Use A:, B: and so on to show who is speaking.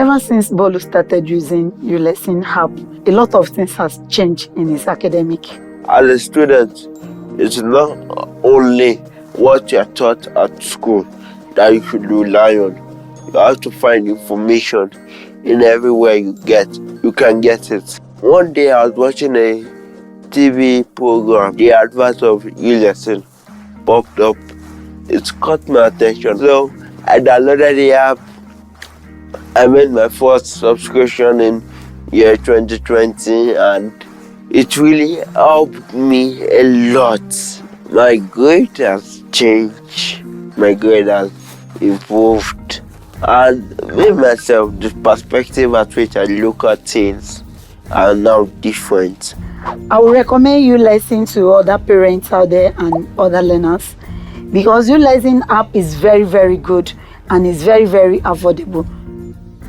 A: Ever since Bolu started using uLesson app, a lot of things has changed in his academic.
B: As a student, it's not only what you're taught at school that you should rely on. You have to find information in everywhere you can get it. One day I was watching a TV program. The advert of uLesson popped up. It caught my attention. So I downloaded the app. I made my first subscription in year 2020 and it really helped me a lot. My grade has changed. My grade has improved. And with myself, the perspective at which I look at things are now different.
A: I would recommend uLesson to other parents out there and other learners because uLesson app is very, very good and is very, very affordable.